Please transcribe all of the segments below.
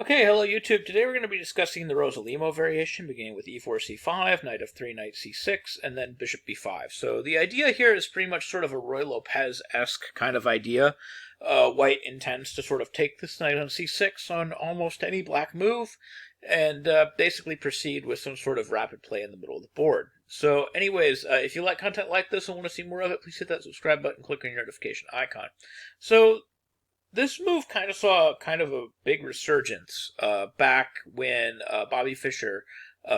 Okay, hello YouTube. Today we're going to be discussing the Rossolimo variation, beginning with e4, c5, knight f3, knight c6, and then bishop b5. So the idea here is pretty much sort of a Roy Lopez-esque kind of idea. White intends to sort of take this knight on c6 on almost any black move, and basically proceed with some sort of rapid play in the middle of the board. So anyways, if you like content like this and want to see more of it, please hit that subscribe button, click on your notification icon. So this move kind of saw a big resurgence back when Bobby Fischer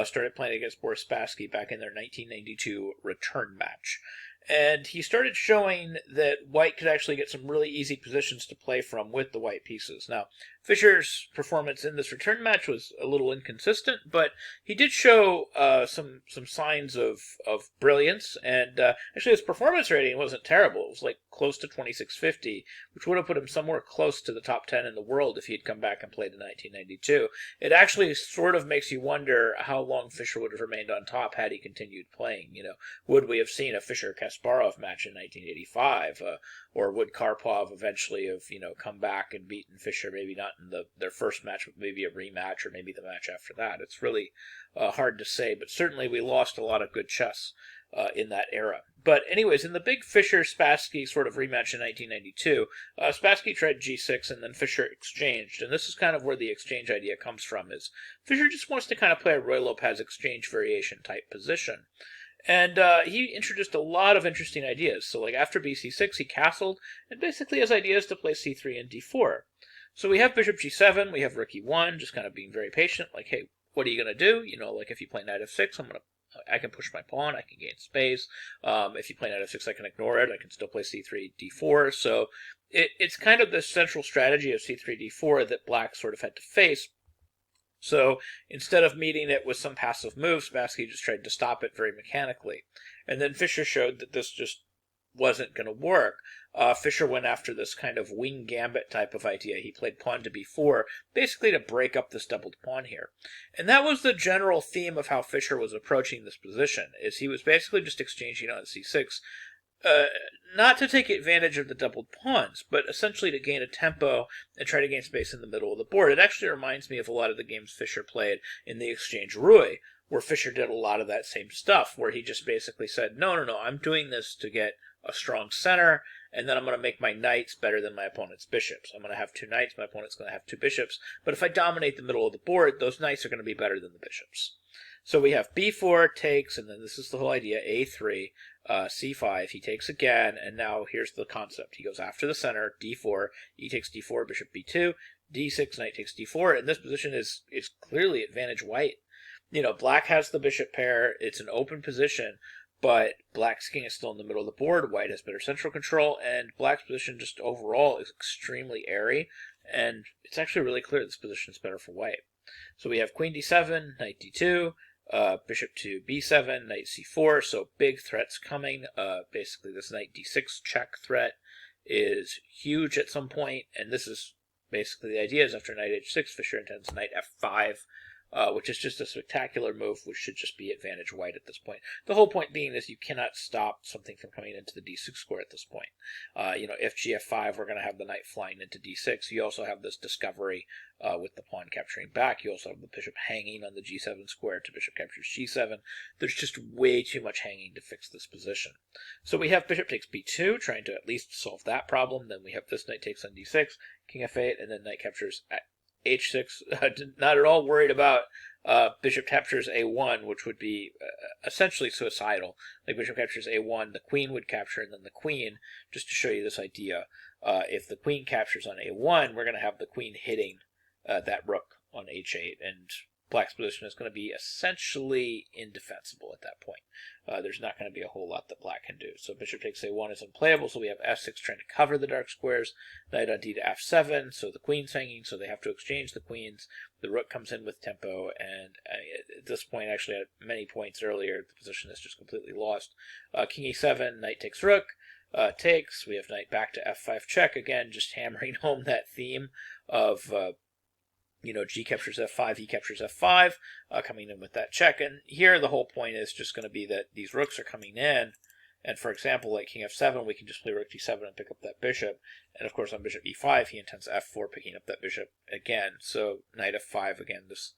started playing against Boris Spassky back in their 1992 return match. And he started showing that white could actually get some really easy positions to play from with the white pieces. Now, Fischer's performance in this return match was a little inconsistent, but he did show some signs of brilliance. And actually, his performance rating wasn't terrible. It was like close to 2650, which would have put him somewhere close to the top 10 in the world if he had come back and played in 1992. It actually sort of makes you wonder how long Fischer would have remained on top had he continued playing. Would we have seen a Fischer-Kasparov match in 1985, or would Karpov eventually have, come back and beaten Fischer? Maybe not in their first match, but maybe a rematch, or maybe the match after that. It's really hard to say, but certainly we lost a lot of good chess in that era. But anyways, in the big Fischer-Spassky sort of rematch in 1992, Spassky tried g6 and then Fischer exchanged. And this is kind of where the exchange idea comes from, is Fischer just wants to kind of play a Roy Lopez exchange variation type position. And he introduced a lot of interesting ideas. So like after bc6, he castled, and basically his idea is to play c3 and d4. So we have bishop g7, we have rook e1, just kind of being very patient, like, hey, what are you going to do? Like if you play knight f6, I can push my pawn, I can gain space. If you play knight f6, I can ignore it, I can still play c3, d4. So it's kind of the central strategy of c3, d4 that black sort of had to face. So instead of meeting it with some passive move, Spassky just tried to stop it very mechanically. And then Fischer showed that this just wasn't going to work. Fischer went after this kind of wing gambit type of idea. He played pawn to b4, basically to break up this doubled pawn here. And that was the general theme of how Fischer was approaching this position, is he was basically just exchanging on c6, not to take advantage of the doubled pawns, but essentially to gain a tempo and try to gain space in the middle of the board. It actually reminds me of a lot of the games Fischer played in the Exchange Rui, where Fischer did a lot of that same stuff, where he just basically said, no, I'm doing this to get a strong center, and then I'm going to make my knights better than my opponent's bishops. I'm going to have two knights, my opponent's going to have two bishops, but if I dominate the middle of the board, those knights are going to be better than the bishops. So we have b4 takes, and then this is the whole idea, a3, c5, he takes again, and now here's the concept. He goes after the center, d4, e takes d4, bishop b2, d6, knight takes d4, and this position is clearly advantage white. Black has the bishop pair, it's an open position, but black's king is still in the middle of the board, white has better central control, and black's position just overall is extremely airy, and it's actually really clear this position is better for white. So we have queen d7, knight d2, bishop to b7, knight c4, so big threats coming. Basically this knight d6 check threat is huge at some point, and this is basically the idea is after knight h6, Fischer intends knight f5, which is just a spectacular move, which should just be advantage white at this point. The whole point being is you cannot stop something from coming into the d6 square at this point. If gf5, we're going to have the knight flying into d6. You also have this discovery with the pawn capturing back. You also have the bishop hanging on the g7 square to bishop captures g7. There's just way too much hanging to fix this position. So we have bishop takes b2, trying to at least solve that problem. Then we have this knight takes on d6, king f8, and then knight captures at h6, not at all worried about bishop captures a1, which would be essentially suicidal. Like bishop captures a1, the queen would capture, and then the queen, just to show you this idea, if the queen captures on a1, we're going to have the queen hitting that rook on h8, and black's position is going to be essentially indefensible at that point. There's not going to be a whole lot that black can do. So bishop takes a1 is unplayable, so we have f6 trying to cover the dark squares, knight on d to f7, so the queen's hanging, so they have to exchange the queens. The rook comes in with tempo, and at this point, actually at many points earlier, the position is just completely lost. King e7, knight takes rook, takes, we have knight back to f5 check, again, just hammering home that theme of G captures f5, he captures f5, coming in with that check. And here the whole point is just going to be that these rooks are coming in, And for example, like king f7, we can just play rook d7 and pick up that bishop. And of course on bishop e5, he intends f4, picking up that bishop again. So knight f5, again, this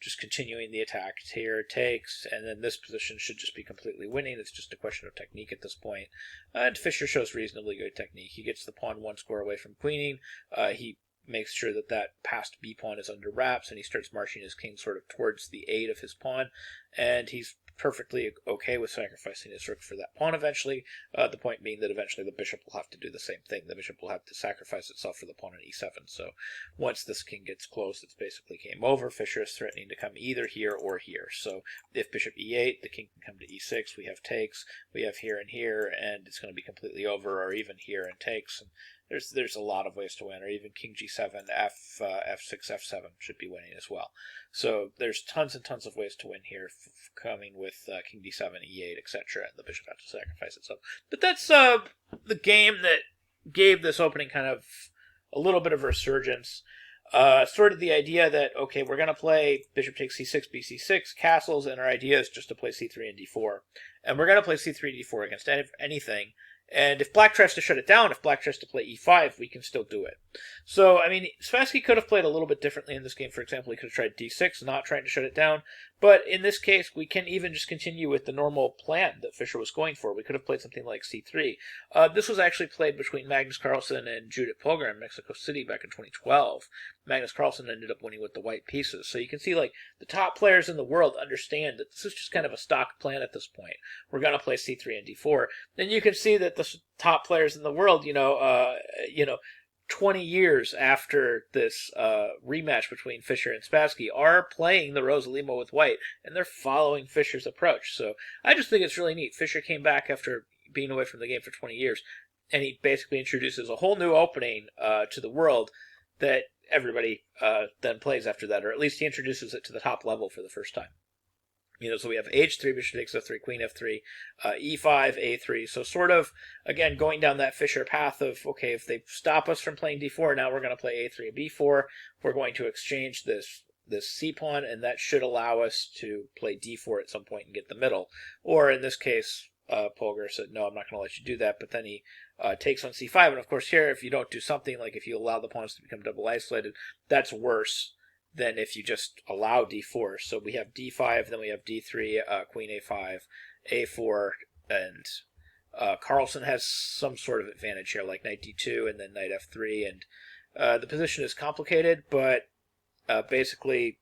just continuing the attack. Here takes, and then this position should just be completely winning. It's just a question of technique at this point. And Fischer shows reasonably good technique. He gets the pawn one square away from queening. He makes sure that that passed b pawn is under wraps, and he starts marching his king sort of towards the aid of his pawn, and he's perfectly okay with sacrificing his rook for that pawn eventually. The point being that eventually the bishop will have to do the same thing. The bishop will have to sacrifice itself for the pawn on e7. So once this king gets close, it's basically game over. Fischer is threatening to come either here or here. So if bishop e8, the king can come to e6. We have takes. We have here and here, and it's going to be completely over, or even here and takes. And there's a lot of ways to win, or even king g7, f6, f7 should be winning as well. So there's tons and tons of ways to win here, coming with king d7, e8, etc., and the bishop has to sacrifice itself. But that's the game that gave this opening kind of a little bit of a resurgence. Sort of the idea that, okay, we're going to play bishop takes c6, bc6, castles, and our idea is just to play c3 and d4. And we're going to play c3, d4 against anything. And if black tries to shut it down, if black tries to play e5, we can still do it. So, I mean, Spassky could have played a little bit differently in this game. For example, he could have tried d6, not trying to shut it down. But in this case, we can even just continue with the normal plan that Fischer was going for. We could have played something like c3. This was actually played between Magnus Carlson and Judith Polgar in Mexico City back in 2012. Magnus Carlson ended up winning with the white pieces. So you can see, like, the top players in the world understand that this is just kind of a stock plan at this point. We're going to play c3 and d4. Then you can see that the top players in the world, 20 years after this rematch between Fischer and Spassky, are playing the Rossolimo with white, and they're following Fischer's approach. So I just think it's really neat. Fischer came back after being away from the game for 20 years, and he basically introduces a whole new opening to the world that everybody then plays after that, or at least he introduces it to the top level for the first time. So we have h3, bishop takes f3, queen f3, e5, a3. So sort of, again, going down that Fischer path of, okay, if they stop us from playing d4, now we're going to play a3 and b4. We're going to exchange this c-pawn, and that should allow us to play d4 at some point and get the middle. Or in this case, Polgar said, no, I'm not going to let you do that, but then he takes on c5. And of course here, if you don't do something, like if you allow the pawns to become double isolated, that's worse than if you just allow d4. So we have d5, then we have d3, queen a5, a4, and Carlson has some sort of advantage here, like knight d2 and then knight f3. And the position is complicated, but basically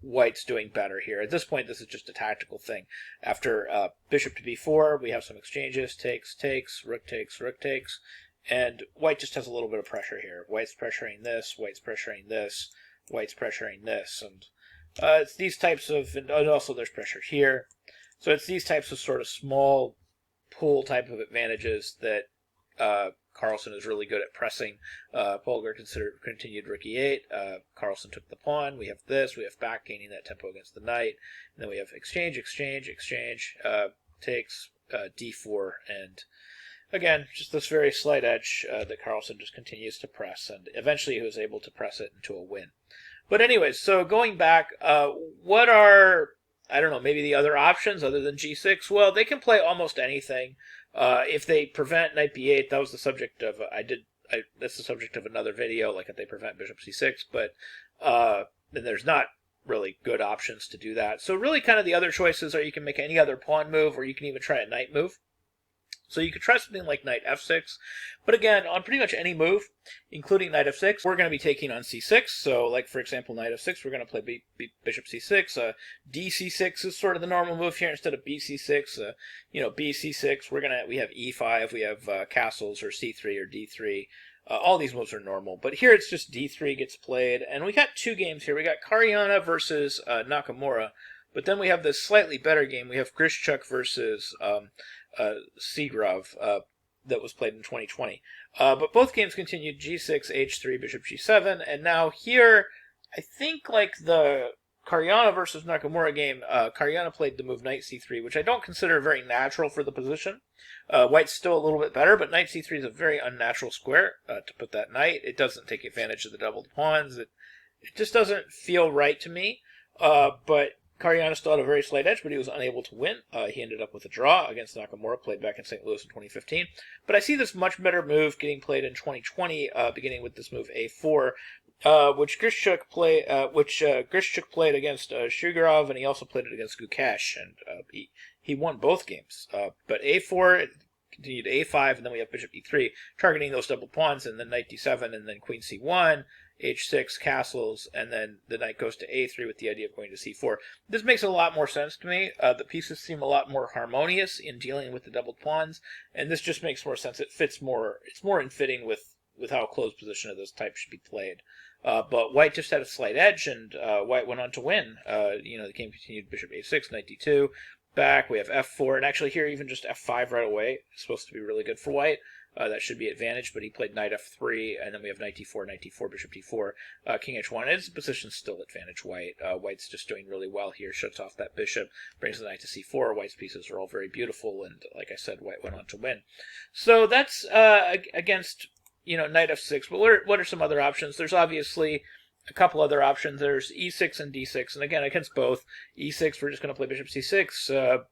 white's doing better here. At this point, this is just a tactical thing. After bishop to b4, we have some exchanges, takes, rook takes, and white just has a little bit of pressure here. White's pressuring this, white's pressuring this, white's pressuring this, and it's these types of, and also there's pressure here. So it's these types of sort of small pool type of advantages that Carlson is really good at pressing. Polgar continued rook e8. Carlson took the pawn. We have this. We have back gaining that tempo against the knight. And then we have exchange, takes d4, and again, just this very slight edge that Carlson just continues to press, and eventually he was able to press it into a win. But anyways, so going back, what are, I don't know, maybe the other options other than g6? Well, they can play almost anything. If they prevent knight b8, that was the subject of, that's the subject of another video, like if they prevent bishop c6, but then there's not really good options to do that. So really kind of the other choices are you can make any other pawn move, or you can even try a knight move. So you could try something like knight f6, but again, on pretty much any move, including knight f6, we're going to be taking on c6. So like, for example, knight f6, we're going to play bishop c6. dc6 is sort of the normal move here instead of bc6. bc6, we have e5, we have castles, or c3 or d3. All these moves are normal, but here it's just d3 gets played, and we got two games here. We got Karyana versus Nakamura, but then we have this slightly better game. We have Grishchuk versus Segrov that was played in 2020. But both games continued g6, h3, bishop g7, and now here, I think like the Karyana versus Nakamura game, Karyana played the move knight c3, which I don't consider very natural for the position. White's still a little bit better, but knight c3 is a very unnatural square to put that knight. It doesn't take advantage of the doubled pawns. It just doesn't feel right to me. But Cariana still had a very slight edge, but he was unable to win. He ended up with a draw against Nakamura, played back in St. Louis in 2015. But I see this much better move getting played in 2020, beginning with this move A4, which Grishchuk played against Shugarov, and he also played it against Gukesh, and he won both games. But A4 continued A5, and then we have Bishop E3, targeting those double pawns, and then Knight D7, and then Queen C1, H6, castles, and then the knight goes to A3 with the idea of going to C4. This makes a lot more sense to me. The pieces seem a lot more harmonious in dealing with the doubled pawns, and this just makes more sense. It fits more. It's more in fitting with how a closed position of this type should be played. But White just had a slight edge, and White went on to win. The game continued Bishop A6, Knight D2. Back, we have F4, and actually here even just F5 right away. It's supposed to be really good for White. That should be advantage, but he played Knight F3, and then we have Knight D4, Knight D4, Bishop D4, King H1. And his position's still advantage White. White's just doing really well here, shuts off that bishop, brings the knight to C4. White's pieces are all very beautiful, and like I said, White went on to win. So that's against Knight F6, but what are some other options? There's obviously a couple other options. There's E6 and D6, and again, against both. E6, we're just going to play Bishop C6.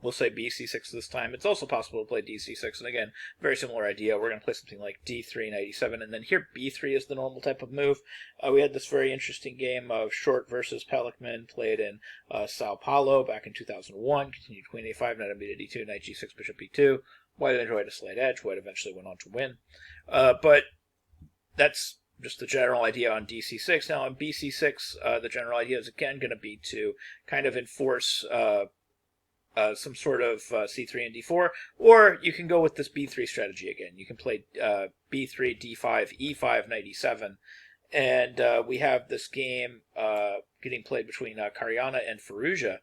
We'll say BC6 this time. It's also possible to play DC6, and again, very similar idea. We're going to play something like D3 and E7, and then here B3 is the normal type of move. We had this very interesting game of Short versus Pelikman played in Sao Paulo back in 2001. Continued Queen A5, Knight on B to D2, Knight G6, Bishop B2. White enjoyed a slight edge. White eventually went on to win. But that's just the general idea on DC6. Now on BC6, the general idea is again going to be to kind of enforce some sort of C3 and D4, or you can go with this B3 strategy again. You can play B3, D5, E5, Knight E7, and we have this game getting played between Cariana and Firouzja,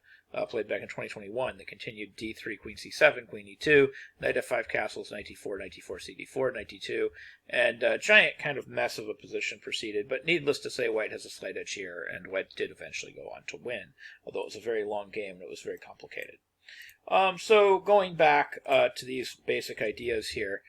played back in 2021. They continued D3, Queen C7, Queen E2, Knight F5 castles, Knight D4, Knight D4, CD4, Knight D2, and giant kind of mess of a position proceeded, but needless to say, White has a slight edge here, and White did eventually go on to win, although it was a very long game and it was very complicated. So going back to these basic ideas here,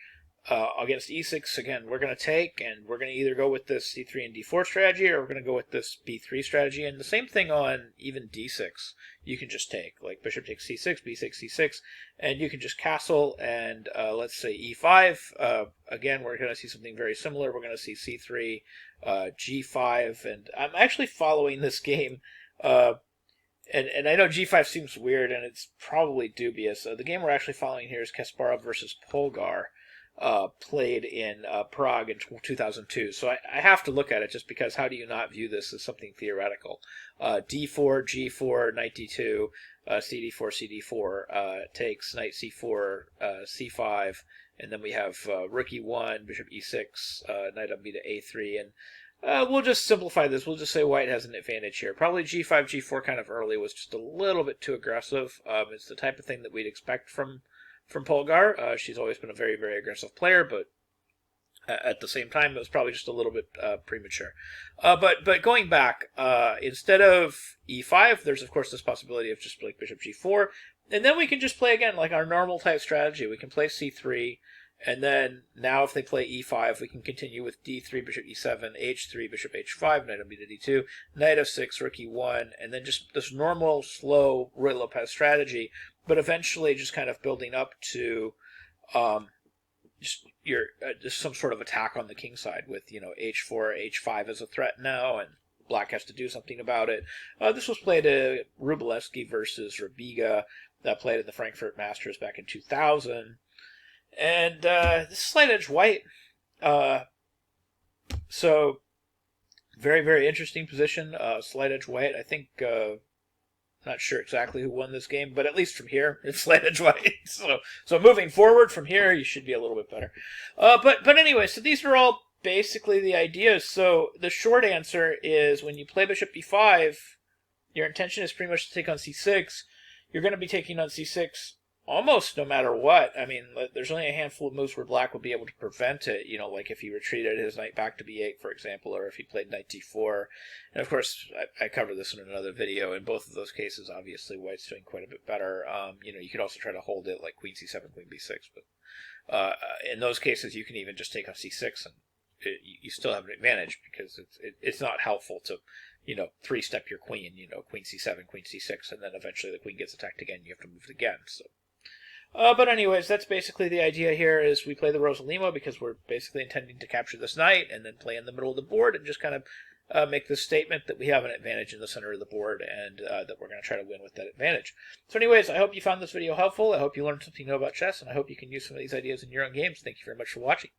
against E6, again, we're going to take, and we're going to either go with this C3 and D4 strategy, or we're going to go with this B3 strategy, and the same thing on even D6. You can just take, like Bishop takes C6, B6, C6, and you can just castle, and let's say E5. Again, we're going to see something very similar. We're going to see C3, G5, and I'm actually following this game, and I know G5 seems weird, and it's probably dubious. The game we're actually following here is Kasparov versus Polgar, played in Prague in 2002. So I have to look at it just because how do you not view this as something theoretical? D4, G4, Knight D2, CD4, CD4, takes Knight C4, C5, and then we have Rook E1, Bishop E6, Knight on B to A3, and we'll just simplify this. We'll just say White has an advantage here. Probably G5, G4 kind of early was just a little bit too aggressive. It's the type of thing that we'd expect from Polgar. She's always been a very, very aggressive player, but at the same time, it was probably just a little bit premature. But going back, instead of E5, there's of course this possibility of just like Bishop G4, and then we can just play again like our normal type strategy. We can play C3. And then, now if they play E5, we can continue with D3, Bishop E7, H3, Bishop H5, Knight on B to D2, Knight F6, Rook E1, and then just this normal, slow Ruy Lopez strategy, but eventually just kind of building up to just some sort of attack on the king side with, H4, H5 as a threat now, and Black has to do something about it. This was played at Wróblewski versus Rebiga, played at the Frankfurt Masters back in 2000. And this is slight edge White. So, very, very interesting position. Slight edge White. I think, not sure exactly who won this game, but at least from here, it's slight edge White. So moving forward from here, you should be a little bit better. But anyway, so these are all basically the ideas. So the short answer is when you play Bishop B5, your intention is pretty much to take on C6. You're going to be taking on C6 almost no matter what. I mean, there's only a handful of moves where Black will be able to prevent it, like if he retreated his knight back to B8, for example, or if he played knight D4. And of course, I covered this in another video. In both of those cases, obviously, White's doing quite a bit better. You could also try to hold it like Queen C7, Queen B6, but in those cases, you can even just take on C6 and you still have an advantage because it's not helpful to three-step your queen, queen c7, queen c6, and then eventually the queen gets attacked again, you have to move it again, so. But anyways, that's basically the idea here, is we play the Rossolimo because we're basically intending to capture this knight and then play in the middle of the board and just kind of make this statement that we have an advantage in the center of the board and that we're going to try to win with that advantage. So anyways, I hope you found this video helpful. I hope you learned something new about chess, and I hope you can use some of these ideas in your own games. Thank you very much for watching.